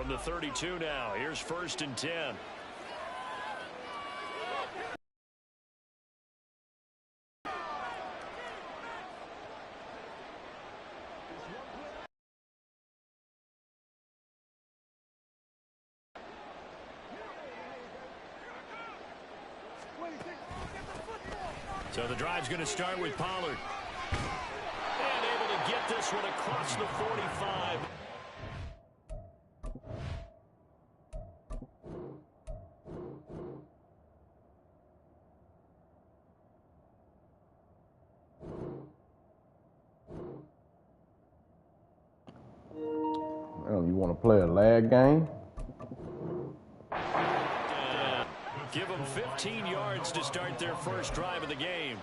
From the 32 now, here's 1st and 10. So the drive's going to start with Pollard. And able to get this one across the 45. Well, you want to play a lag game? Give them 15 yards to start their first drive of the game.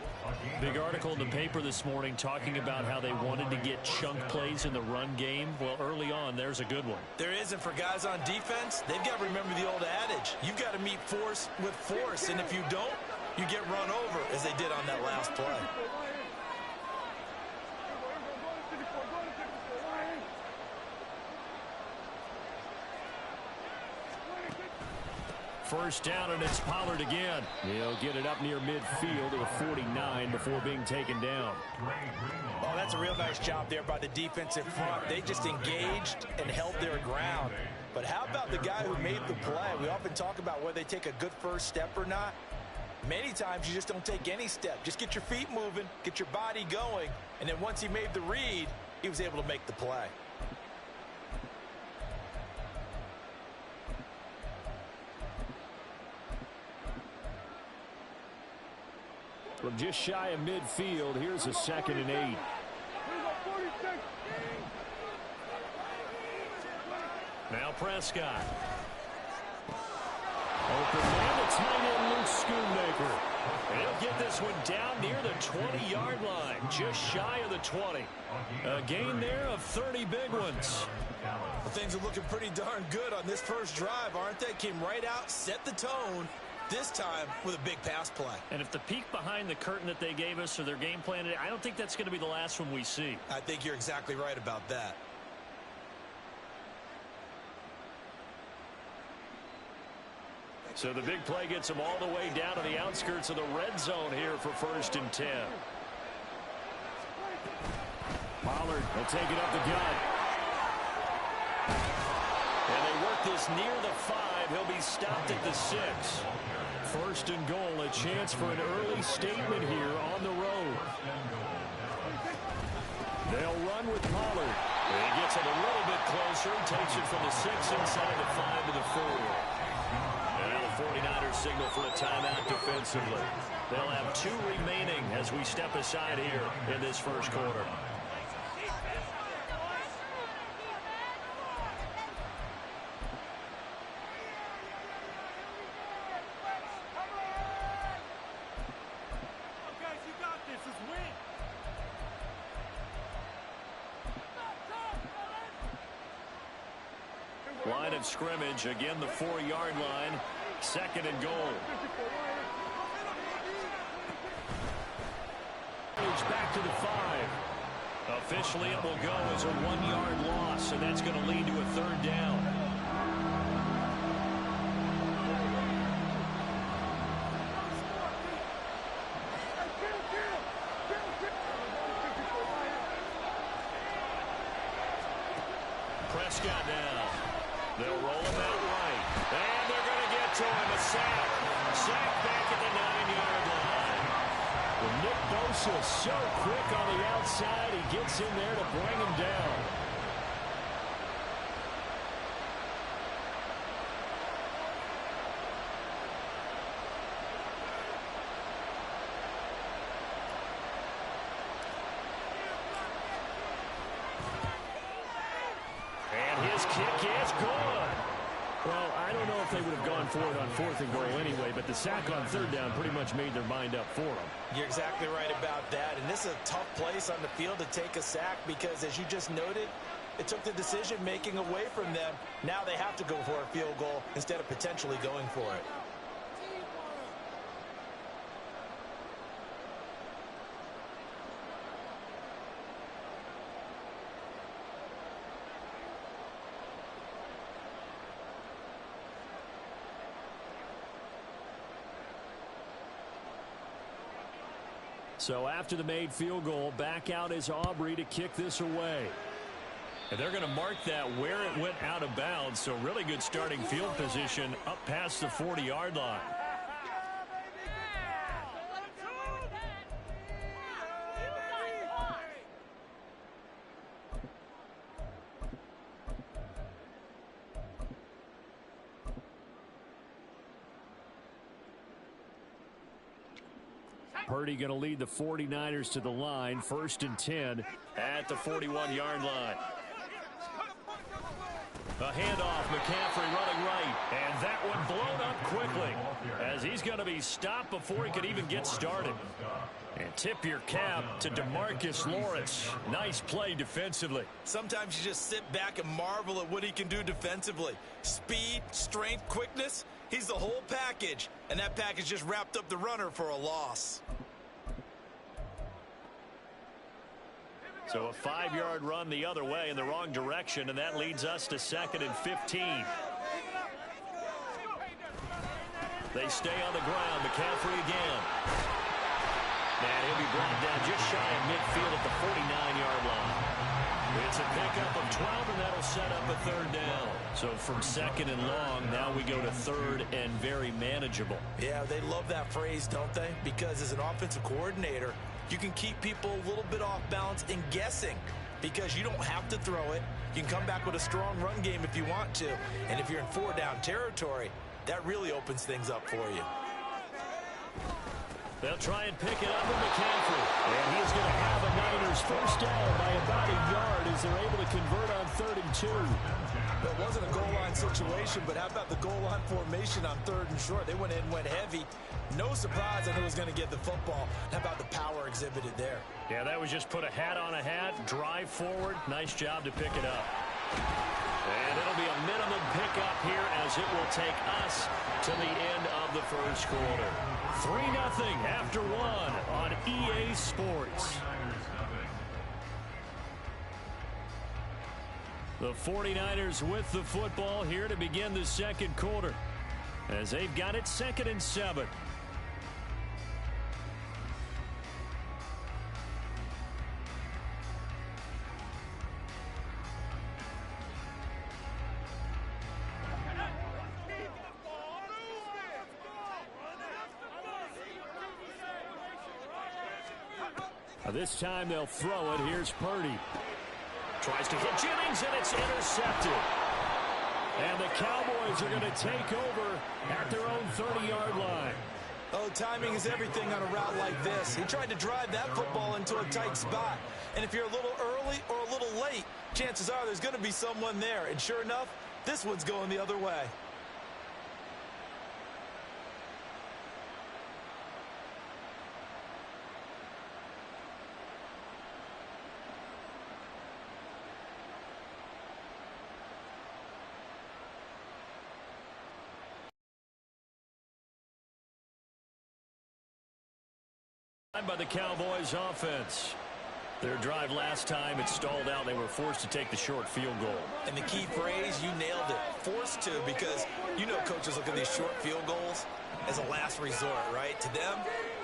Big article in the paper this morning talking about how they wanted to get chunk plays in the run game. Well, early on, there's a good one. There isn't for guys on defense. They've got to remember the old adage. You've got to meet force with force, and if you don't, you get run over, as they did on that last play. First down, and it's Pollard again. He'll get it up near midfield to a 49 before being taken down. Oh, that's a real nice job there by the defensive front. They just engaged and held their ground. But how about the guy who made the play? We often talk about whether they take a good first step or not. Many times you just don't take any step. Just get your feet moving, get your body going, and then once he made the read, he was able to make the play. From just shy of midfield, here's a 2nd and 8. Now Prescott. Open man, the tight end, Luke Schoonmaker. And he'll get this one down near the 20-yard line, just shy of the 20. A gain there of 30 big ones. Well, things are looking pretty darn good on this first drive, aren't they? Came right out, set the tone, this time with a big pass play. And if the peek behind the curtain that they gave us or their game plan, I don't think that's going to be the last one we see. I think you're exactly right about that. So the big play gets them all the way down to the outskirts of the red zone here for 1st and 10. Pollard will take it up the gut. And they work this near the 5. He'll be stopped at the 6. 1st and goal, a chance for an early statement here on the road. They'll run with Pollard. And he gets it a little bit closer, takes it from the 6 inside the 5 to the 4. And now the 49ers signal for a timeout defensively. They'll have 2 remaining as we step aside here in this first quarter. Line of scrimmage, again the 4-yard line, 2nd and goal. Back to the 5. Officially it will go as a 1-yard loss, and that's going to lead to a 3rd down. Prescott now. They'll roll him out right. And they're going to get to him. A sack. Sack back at the 9-yard line. Well, Nick Bosa so quick on the outside. He gets in there to bring him down. Kick is good. Well, I don't know if they would have gone for it on 4th and goal anyway, but the sack on 3rd down pretty much made their mind up for them. You're exactly right about that, and this is a tough place on the field to take a sack because, as you just noted, it took the decision-making away from them. Now they have to go for a field goal instead of potentially going for it. So after the made field goal, back out is Aubrey to kick this away. And they're going to mark that where it went out of bounds. So really good starting field position up past the 40-yard line. Purdy going to lead the 49ers to the line. 1st and 10 at the 41-yard line. A handoff, McCaffrey running right, and that one blown up quickly as he's going to be stopped before he could even get started. And tip your cap to DeMarcus Lawrence. Nice play defensively. Sometimes you just sit back and marvel at what he can do defensively. Speed, strength, quickness, he's the whole package. And that package just wrapped up the runner for a loss. So a 5-yard run the other way in the wrong direction, and that leads us to 2nd and 15. They stay on the ground. McCaffrey again. And he'll be brought down just shy of midfield at the 49-yard line. It's a pickup of 12, and that'll set up a 3rd down. So from 2nd and long, now we go to 3rd and very manageable. Yeah, they love that phrase, don't they? Because as an offensive coordinator, you can keep people a little bit off balance and guessing because you don't have to throw it. You can come back with a strong run game if you want to. And if you're in 4-down territory, that really opens things up for you. They'll try and pick it up with McCaffrey. And he's going to have a Niners 1st down by about a yard as they're able to convert on 3rd and 2. It wasn't a goal line situation, but how about the goal line formation on 3rd and short? They went in, went heavy. No surprise on who was going to get the football. How about the power exhibited there? Yeah, that was just put a hat on a hat, drive forward. Nice job to pick it up. And it'll be a minimum pickup here as it will take us to the end of the 1st quarter. 3-0 after 1 on EA Sports. The 49ers with the football here to begin the 2nd quarter as they've got it 2nd and 7. This time they'll throw it. Here's Purdy. Tries to hit Jennings, and it's intercepted. And the Cowboys are going to take over at their own 30-yard line. Oh, timing is everything on a route like this. He tried to drive that football into a tight spot. And if you're a little early or a little late, chances are there's going to be someone there. And sure enough, this one's going the other way. By the Cowboys offense. Their drive last time, it stalled out. They were forced to take the short field goal. And the key phrase, you nailed it, forced to, because you know coaches look at these short field goals as a last resort, right? To them,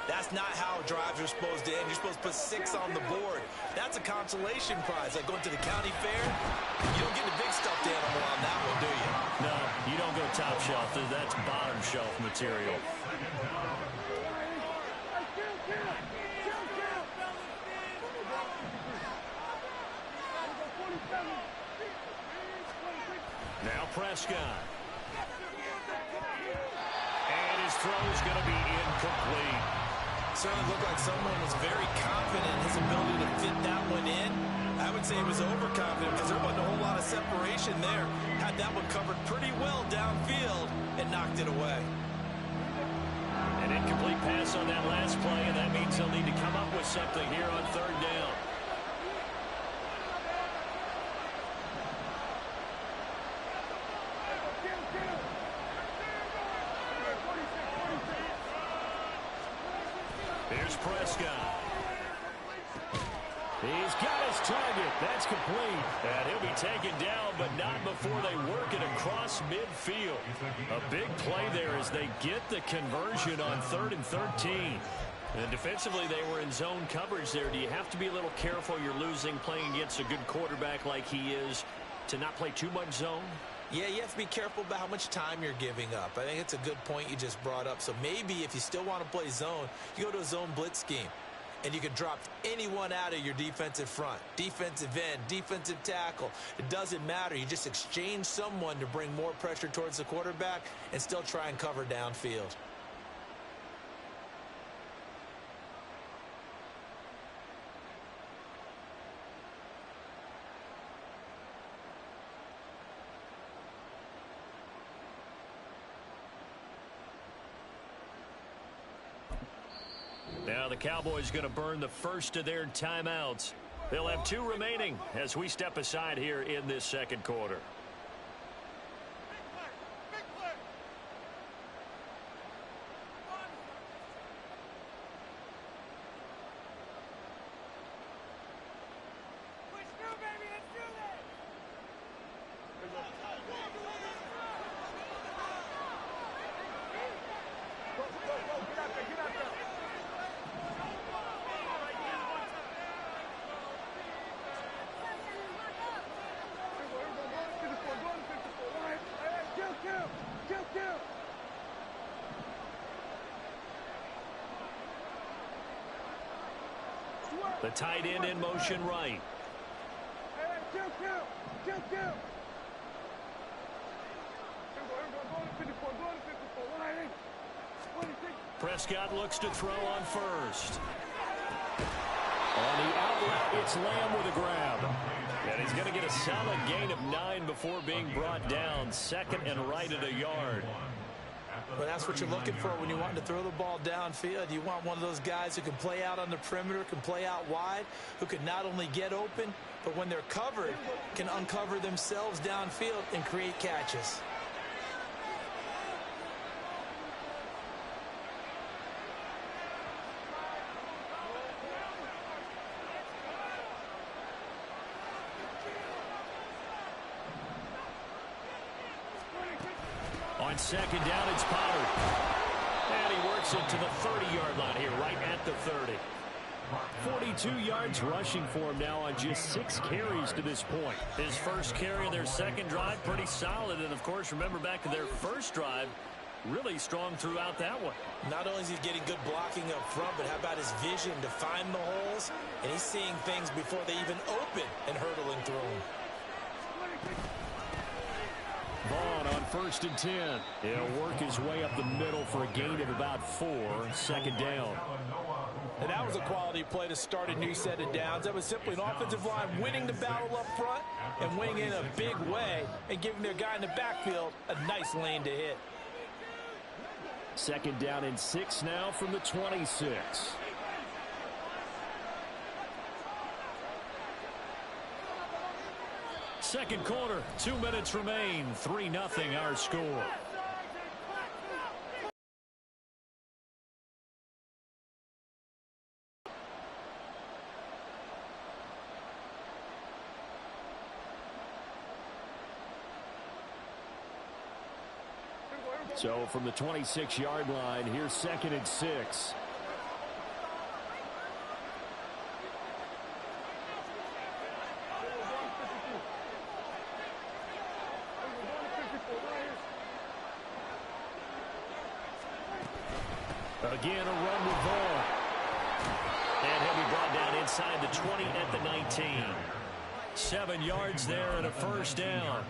that's not how drives are supposed to end. You're supposed to put 6 on the board. That's a consolation prize, like going to the county fair. You don't get the big stuffed animal on that one, do you? No, you don't go top shelf. That's bottom shelf material. Now Prescott. And his throw is going to be incomplete. Certainly looked like someone was very confident in his ability to fit that one in. I would say he was overconfident because there wasn't a whole lot of separation there. Had that one covered pretty well downfield and knocked it away. An incomplete pass on that last play, and that means they'll need to come up with something here on 3rd down. Here's Prescott. He's got his target. That's complete. And he'll be taken down, but not before they work it across midfield. A big play there as they get the conversion on 3rd and 13. And defensively, they were in zone coverage there. Do you have to be a little careful you're losing playing against a good quarterback like he is to not play too much zone? Yeah, you have to be careful about how much time you're giving up. I think it's a good point you just brought up. So maybe if you still want to play zone, you go to a zone blitz scheme. And you can drop anyone out of your defensive front. Defensive end, defensive tackle. It doesn't matter. You just exchange someone to bring more pressure towards the quarterback and still try and cover downfield. Now the Cowboys going to burn the first of their timeouts. They'll have 2 remaining as we step aside here in this second quarter. The tight end in motion right. Prescott looks to throw on first. On the out route, it's Lamb with a grab. And he's going to get a solid gain of 9 before being brought down. Second and right at a yard. But that's what you're looking for when you want to throw the ball downfield. You want one of those guys who can play out on the perimeter, can play out wide, who can not only get open, but when they're covered, can uncover themselves downfield and create catches. On second down, it's Pollard. And he works it to the 30-yard line here, right at the 30. 42 yards rushing for him now on just 6 carries to this point. His first carry of their second drive, pretty solid. And, of course, remember back to their first drive, really strong throughout that one. Not only is he getting good blocking up front, but how about his vision to find the holes? And he's seeing things before they even open and hurdling through them. Vaughn on 1st and 10. He'll work his way up the middle for a gain of about 4. Second down. And that was a quality play to start a new set of downs. That was simply an offensive line winning the battle up front and winning in a big way and giving their guy in the backfield a nice lane to hit. Second down and 6 now from the 26. Second quarter, 2 minutes remain. 3-0 our score. So from the 26-yard line, here's 2nd and 6. Again, a run with Vaughn. And he'll be brought down inside the 20 at the 19. 7 yards there and a first down.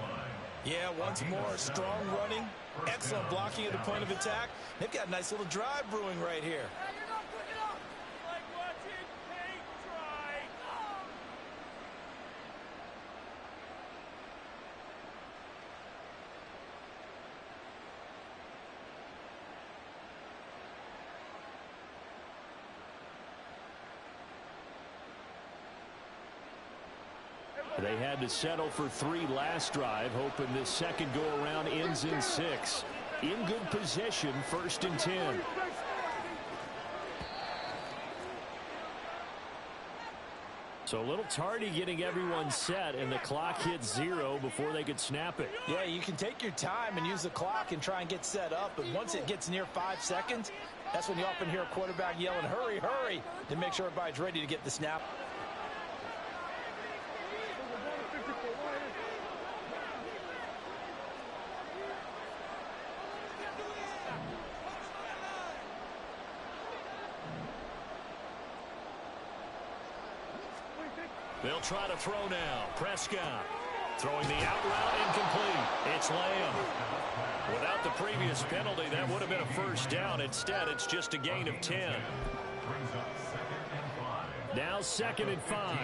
Yeah, once more, strong running, excellent blocking at the point of attack. They've got a nice little drive brewing right here. They had to settle for 3 last drive, hoping this second go-around ends in 6. In good position, 1st and 10. So a little tardy getting everyone set, and the clock hits 0 before they could snap it. Yeah, you can take your time and use the clock and try and get set up, but once it gets near 5 seconds, That's when you often hear a quarterback yelling, hurry, hurry, to make sure everybody's ready to get the snap. They'll try to throw now. Prescott throwing the out route, incomplete. It's Lamb. Without the previous penalty, that would have been a first down. Instead, it's just a gain of 10. Now 2nd and 5.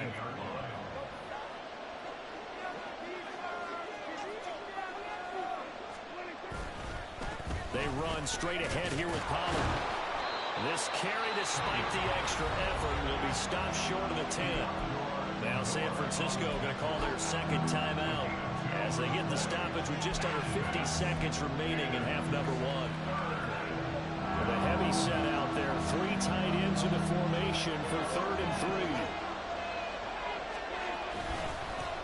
They run straight ahead here with Pollard. This carry, despite the extra effort, will be stopped short of the 10. Now San Francisco going to call their second timeout as they get the stoppage with just under 50 seconds remaining in half number 1. With a heavy set out there, 3 tight ends in the formation for 3rd and 3.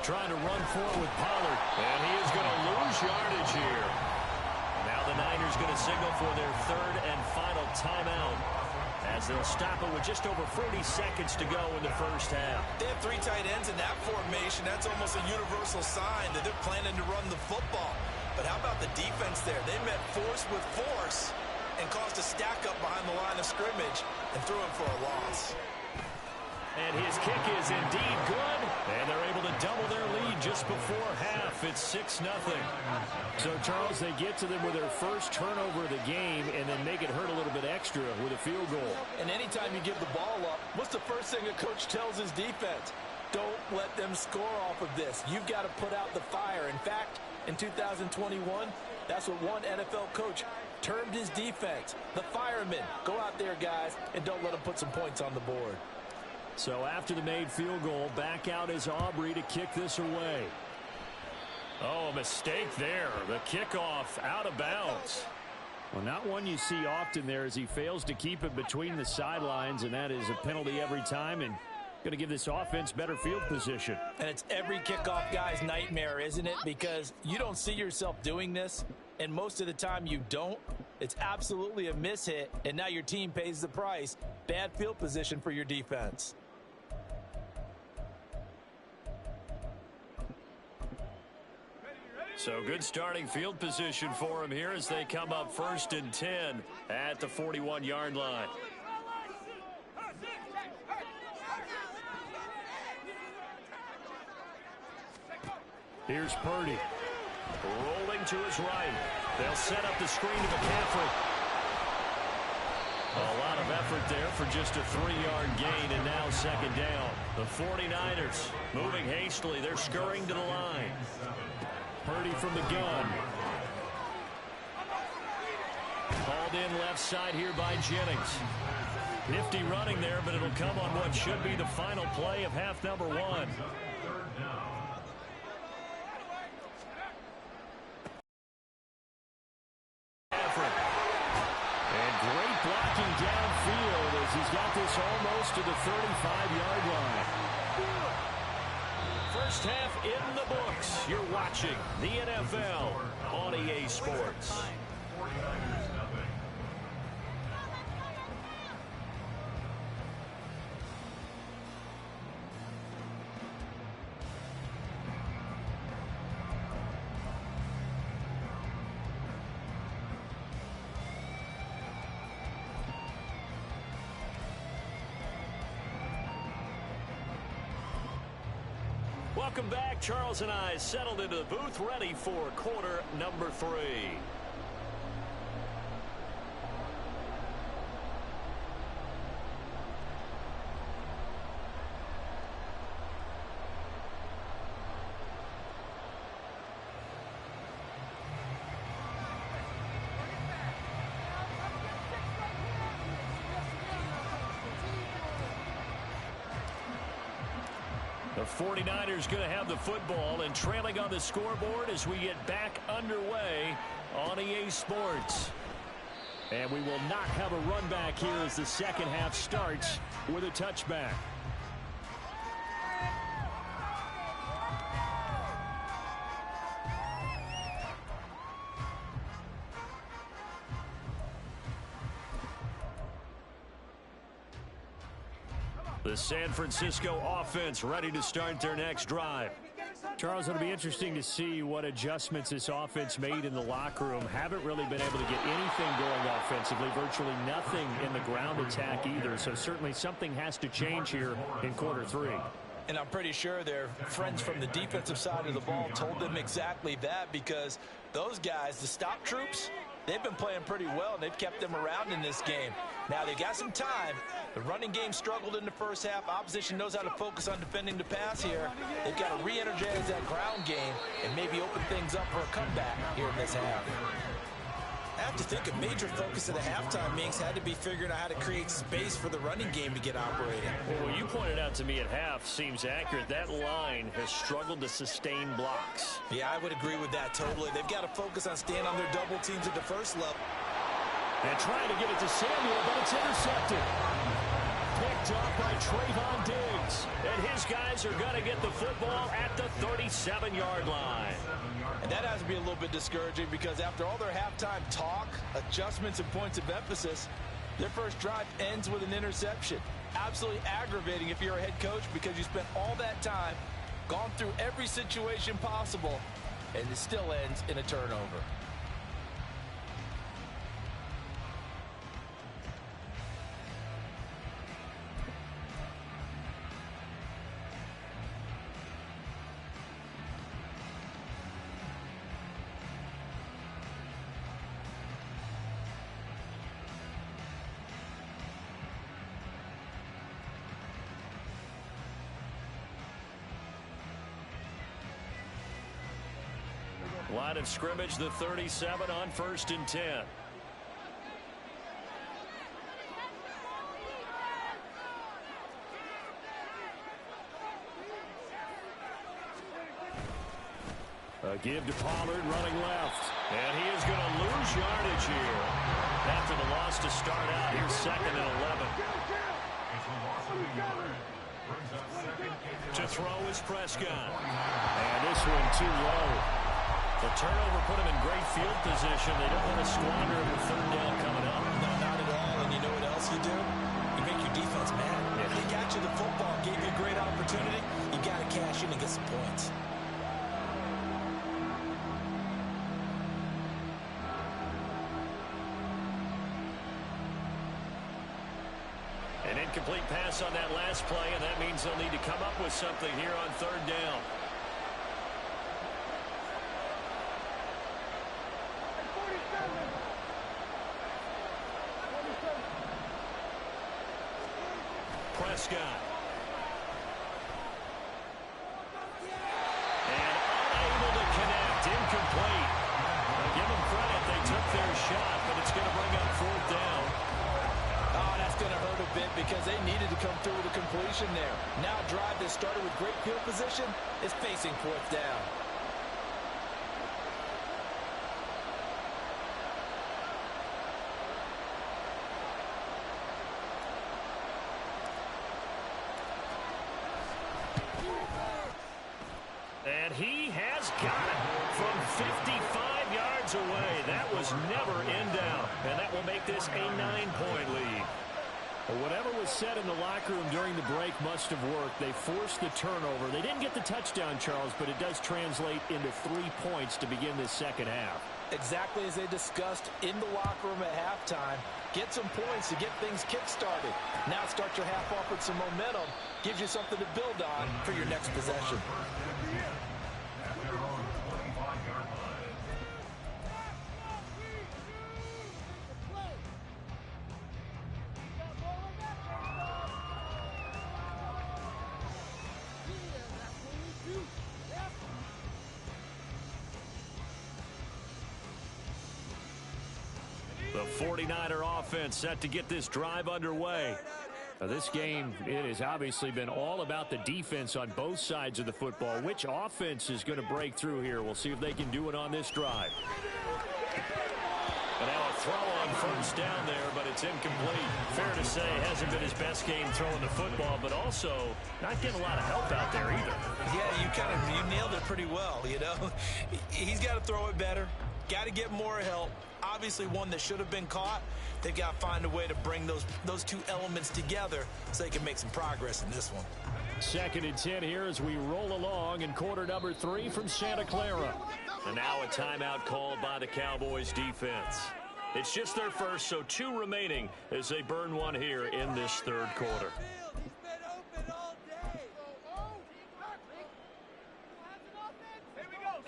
Trying to run forward with Pollard, and he is going to lose yardage here. Now the Niners going to signal for their 3rd and final timeout, as they'll stop it with just over 40 seconds to go in the first half. They have 3 tight ends in that formation. That's almost a universal sign that they're planning to run the football. But how about the defense there? They met force with force and caused a stack up behind the line of scrimmage and threw him for a loss. And his kick is indeed good, and they're able to double their lead just before half. It's 6-0. So, Charles, they get to them with their first turnover of the game and then make it hurt a little bit extra with a field goal. And anytime you give the ball up, what's the first thing a coach tells his defense? Don't let them score off of this. You've got to put out the fire. In fact, in 2021, that's what one NFL coach termed his defense, the firemen. Go out there, guys, and don't let them put some points on the board. So after the made field goal, back out is Aubrey to kick this away. Oh, a mistake there. The kickoff out of bounds. Well, not one you see often there as he fails to keep it between the sidelines, and that is a penalty every time, and going to give this offense better field position. And it's every kickoff guy's nightmare, isn't it? Because you don't see yourself doing this, and most of the time you don't. It's absolutely a mishit, and now your team pays the price. Bad field position for your defense. So good starting field position for him here as they come up 1st and 10 at the 41-yard line. Here's Purdy. Rolling to his right. They'll set up the screen to McCaffrey. A lot of effort there for just a 3-yard gain, and now 2nd down. The 49ers moving hastily. They're scurrying to the line. Purdy from the gun. Called in left side here by Jennings. Nifty running there, but it'll come on what should be the final play of half number 1. And great blocking downfield as he's got this almost to the 35-yard line. First half in the books. You're watching the NFL on EA Sports. Welcome back. Charles and I settled into the booth, ready for quarter number 3. The 49ers going to have the football and trailing on the scoreboard as we get back underway on EA Sports. And we will not have a run back here as the second half starts with a touchback. The San Francisco offense ready to start their next drive. Charles, it'll be interesting to see what adjustments this offense made in the locker room. Haven't really been able to get anything going offensively, virtually nothing in the ground attack either. So certainly something has to change here in quarter three. And I'm pretty sure their friends from the defensive side of the ball told them exactly that, because those guys, the stop troops, they've been playing pretty well, and they've kept them around in this game. Now, they got some time. The running game struggled in the first half. Opposition knows how to focus on defending the pass here. They've got to re-energize that ground game and maybe open things up for a comeback here in this half. I have to think a major focus of the halftime meetings had to be figuring out how to create space for the running game to get operating. Well, what you pointed out to me at half seems accurate. That line has struggled to sustain blocks. Yeah, I would agree with that totally. They've got to focus on staying on their double teams at the first level. And trying to get it to Samuel, but it's intercepted. Picked up by Trayvon Diggs. And his guys are going to get the football at the 37-yard line. And that has to be a little bit discouraging, because after all their halftime talk, adjustments, and points of emphasis, their first drive ends with an interception. Absolutely aggravating if you're a head coach, because you spent all that time, gone through every situation possible, and it still ends in a turnover. Line of scrimmage, the 37 on 1st and 10. A give to Pollard, running left. And he is going to lose yardage here after the loss to start out. Here's 2nd and 11. To throw is Prescott. And this one too low. The turnover put him in great field position. They don't want to squander the 3rd down coming up. No, not at all. And you know what else you do? You make your defense mad. Yeah. They got you the football, gave you a great opportunity. You got to cash in and get some points. An incomplete pass on that last play, and that means they'll need to come up with something here on 3rd down. Prescott. And unable to connect. Incomplete. Now give them credit. They took their shot, but it's going to bring up 4th down. Oh, that's going to hurt a bit, because they needed to come through with a completion there. Now drive that started with great field position is facing 4th down. And he has got it from 55 yards away. That was never in doubt. And that will make this a 9-point lead. Well, whatever was said in the locker room during the break must have worked. They forced the turnover. They didn't get the touchdown, Charles, but it does translate into 3 points to begin this second half. Exactly as they discussed in the locker room at halftime. Get some points to get things kick-started. Now start your half off with some momentum. Gives you something to build on for your next possession. The 49er offense set to get this drive underway. Now, this game, it has obviously been all about the defense on both sides of the football. Which offense is going to break through here? We'll see if they can do it on this drive. And now a throw on 1st down there, but it's incomplete. Fair to say, hasn't been his best game throwing the football, but also not getting a lot of help out there either. Yeah, you nailed it pretty well, you know. He's got to throw it better. Got to get more help. Obviously one that should have been caught. They've got to find a way to bring those two elements together so they can make some progress in this one. 2nd and 10 here as we roll along in quarter number 3 from Santa Clara. And now a timeout called by the Cowboys defense. It's just their first, so 2 remaining as they burn one here in this 3rd quarter.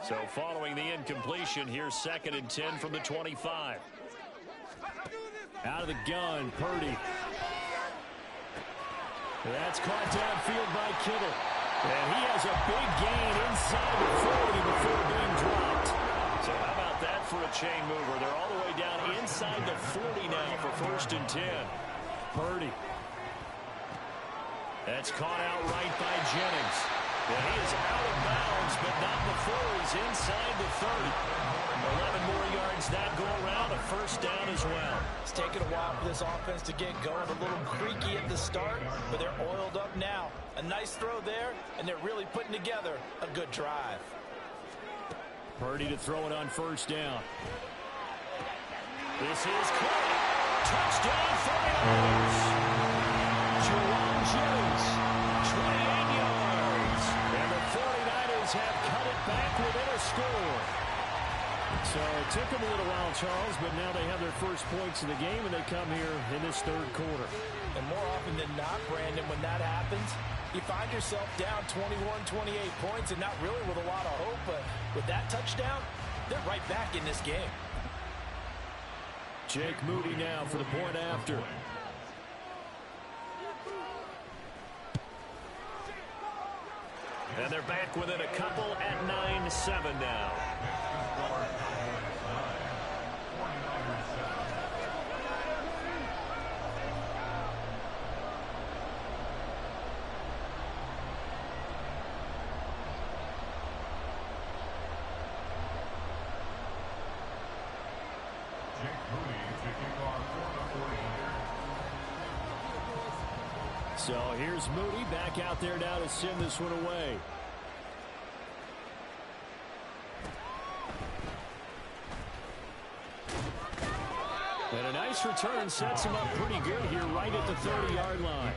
So following the incompletion, here's 2nd and 10 from the 25. Out of the gun, Purdy. That's caught downfield by Kittle. And he has a big gain inside the 40 before being dropped. So how about that for a chain mover? They're all the way down inside the 40 now for 1st and 10. Purdy. That's caught out right by Jennings. And he is out of bounds, but not before he's inside the 30. 11 more yards that go around, a 1st down as well. It's taken a while for this offense to get going. A little creaky at the start, but they're oiled up now. A nice throw there, and they're really putting together a good drive. Purdy to throw it on 1st down. This is caught. Touchdown 49ers. Jerome Jennings, 28 yards. And the 49ers have cut it back within a score. So it took them a little while, Charles, but now they have their first points of the game, and they come here in this 3rd quarter. And more often than not, Brandon, when that happens, you find yourself down 21, 28 points, and not really with a lot of hope, but with that touchdown, they're right back in this game. Jake Moody now for the point after. And they're back within a couple at 9-7 now. So here's Moody back out there now to send this one away. And a nice return sets him up pretty good here right at the 30-yard line.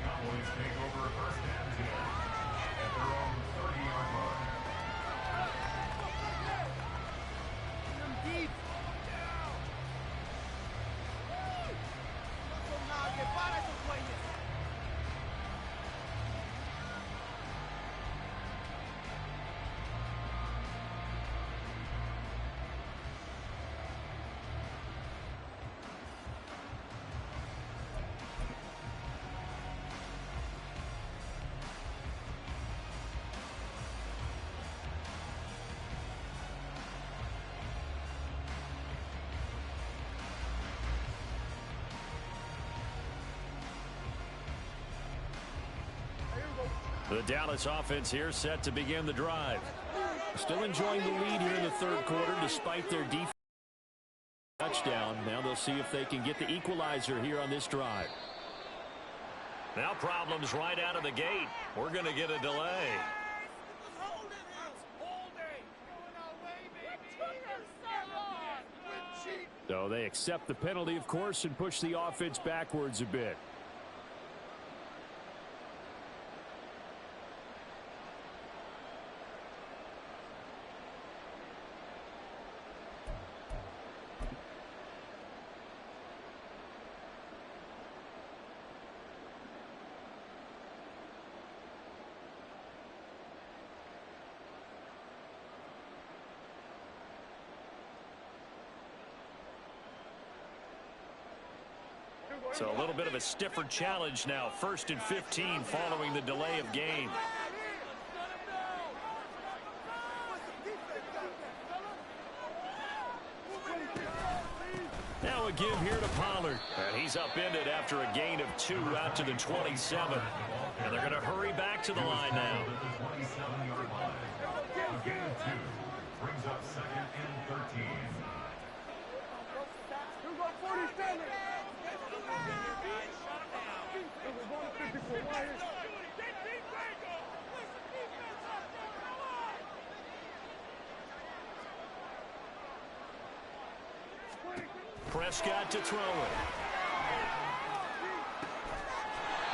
The Dallas offense here set to begin the drive. Still enjoying the lead here in the 3rd quarter despite their defense touchdown. Now they'll see if they can get the equalizer here on this drive. Now problems right out of the gate. We're going to get a delay. So they accept the penalty, of course, and push the offense backwards a bit. So a little bit of a stiffer challenge now. 1st and 15 following the delay of game. Now a give here to Pollard. And he's upended after a gain of 2 out to the 27. And they're going to hurry back to the line now. Gain of 2 brings up 2nd and 13. Prescott to throw it.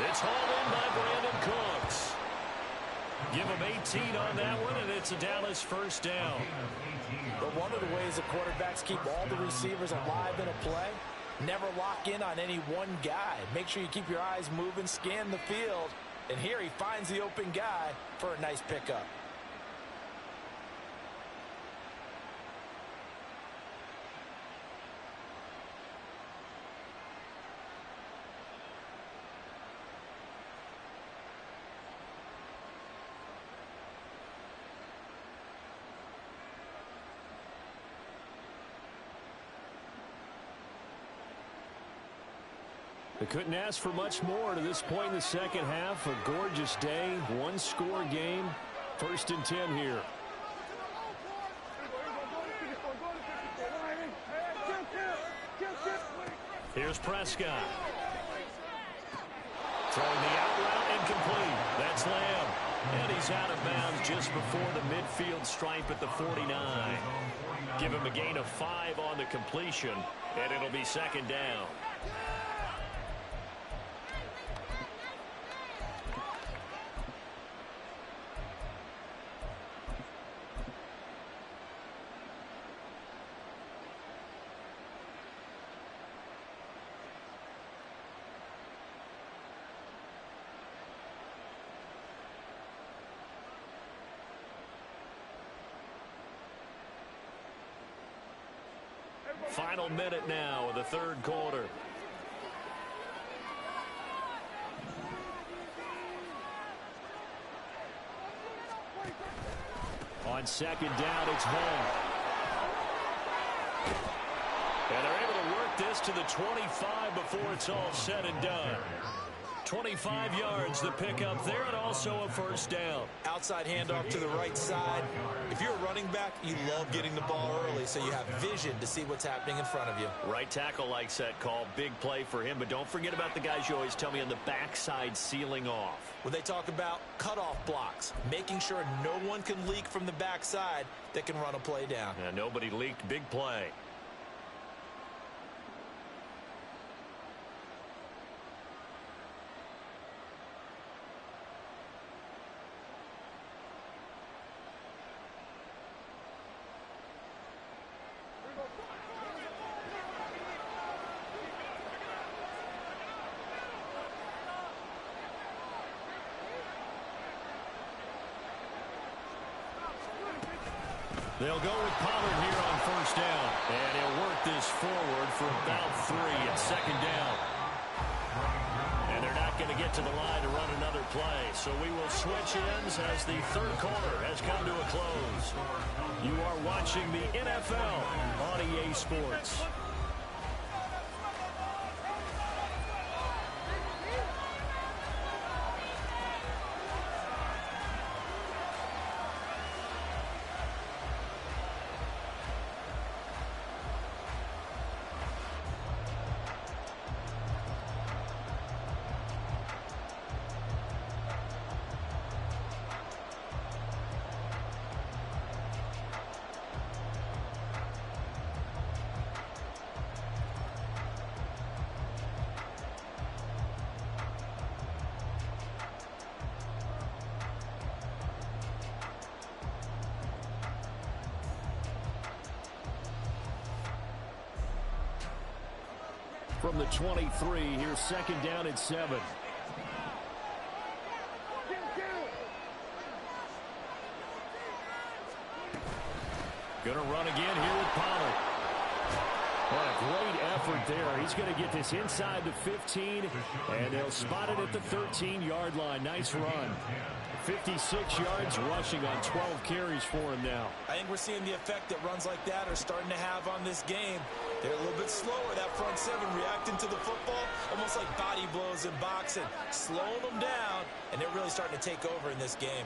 It's hauled in by Brandon Cooks. Give him 18 on that one, and it's a Dallas first down. But one of the ways the quarterbacks keep all the receivers alive in a play, never lock in on any one guy. Make sure you keep your eyes moving, scan the field, and here he finds the open guy for a nice pickup. They couldn't ask for much more to this point in the second half. A gorgeous day, one-score game. 1st and 10 here. Here's Prescott. Throwing the out route incomplete. That's Lamb. And he's out of bounds just before the midfield stripe at the 49. Give him a gain of 5 on the completion, and it'll be 2nd down. Final minute now of the 3rd quarter. On 2nd down, it's Vaughn. And they're able to work this to the 25 before it's all said and done. 25 yards the pickup there, and also a 1st down. Outside handoff to the right side. If you're a running back, you love getting the ball early so you have vision to see what's happening in front of you. Right tackle likes that call. Big play for him, but don't forget about the guys you always tell me on the backside sealing off. When they talk about cutoff blocks, making sure no one can leak from the backside that can run a play down. Yeah, nobody leaked. Big play. They'll go with Pollard here on 1st down. And he'll work this forward for about 3 at 2nd down. And they're not going to get to the line to run another play. So we will switch ends as the 3rd quarter has come to a close. You are watching the NFL on EA Sports. From the 23, here's 2nd down and 7. Gonna run again here with Pollard. What a great effort there. He's going to get this inside the 15, and they'll spot it at the 13-yard line. Nice run. 56 yards rushing on 12 carries for him now. I think we're seeing the effect that runs like that are starting to have on this game. They're a little bit slower, that front 7, reacting to the football, almost like body blows in boxing, slowing them down, and they're really starting to take over in this game.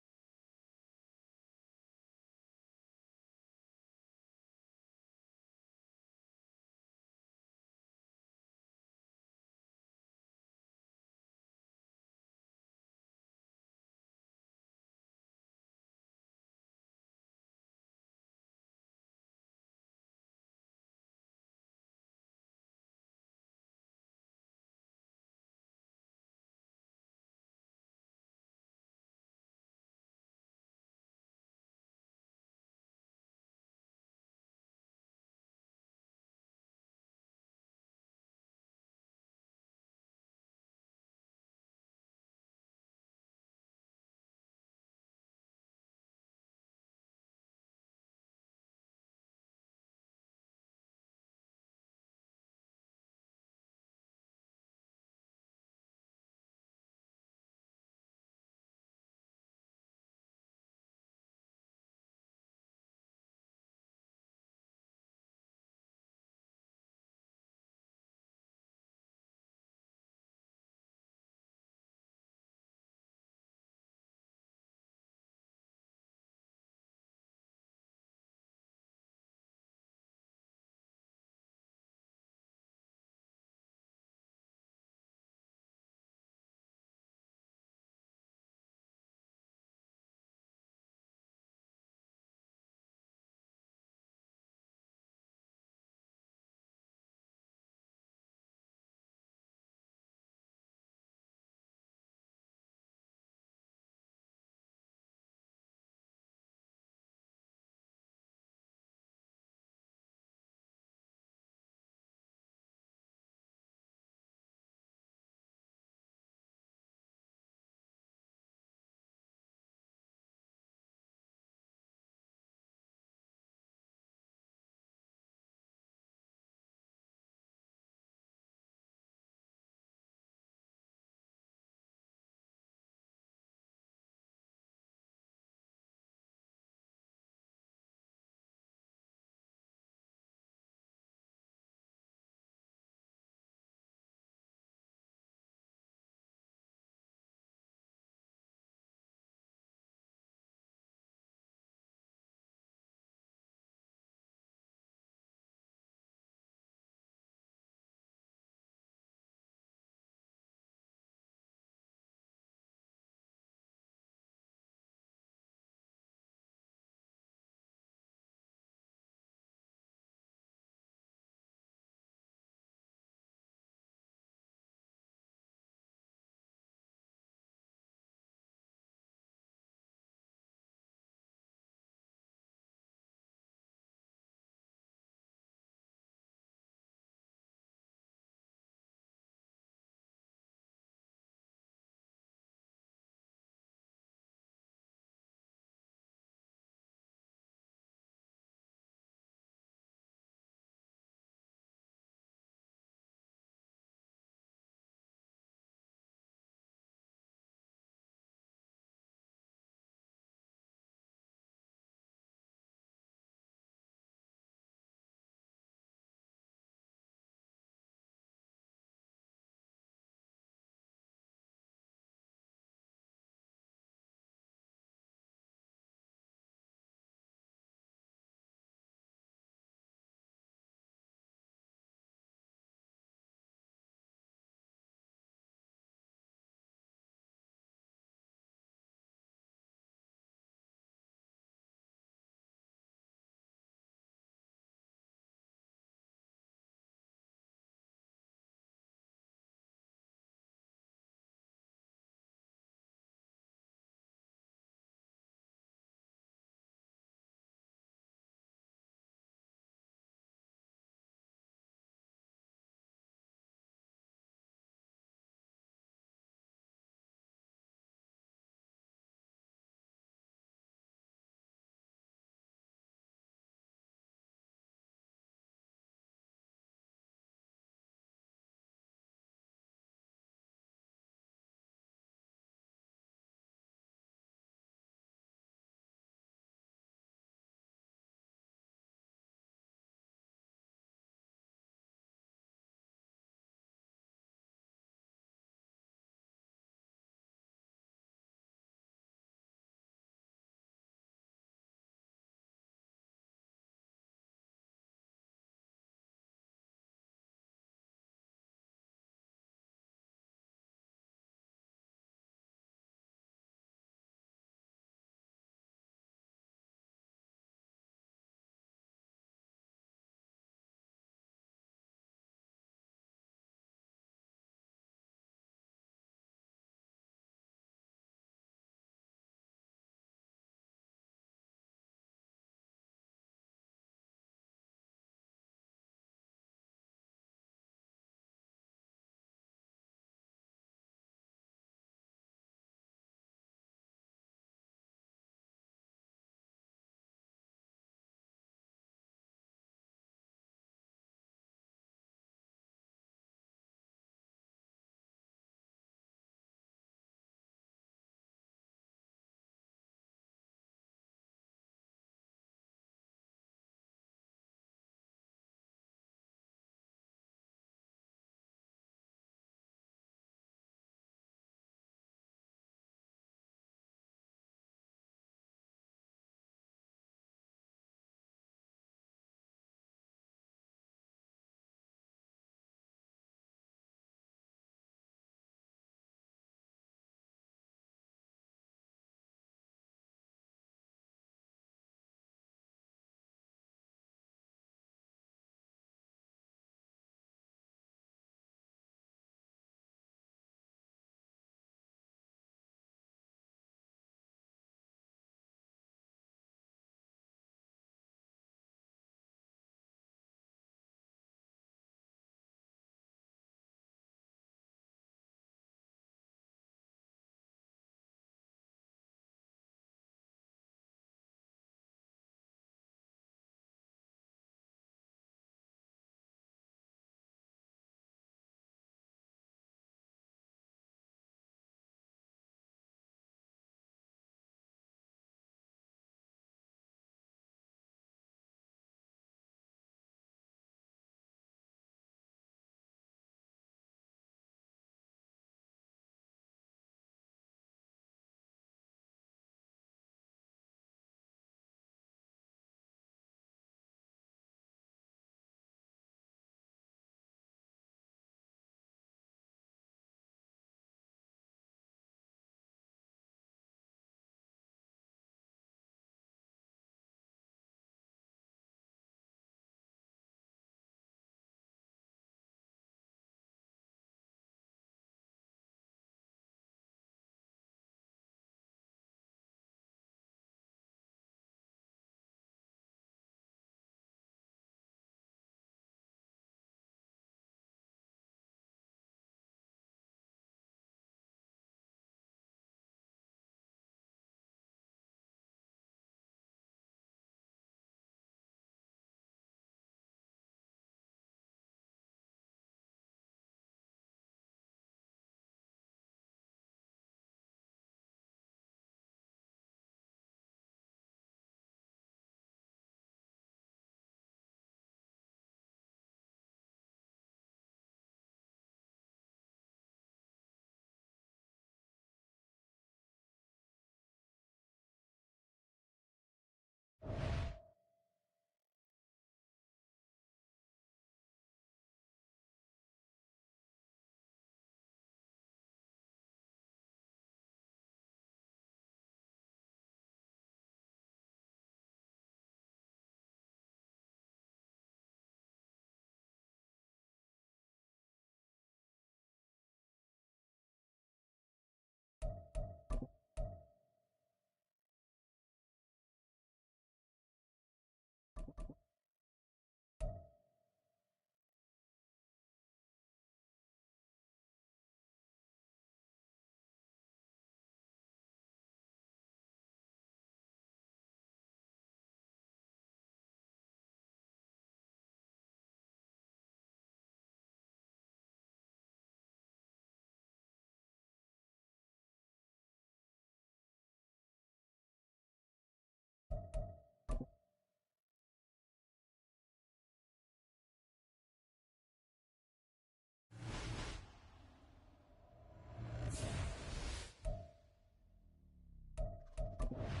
out.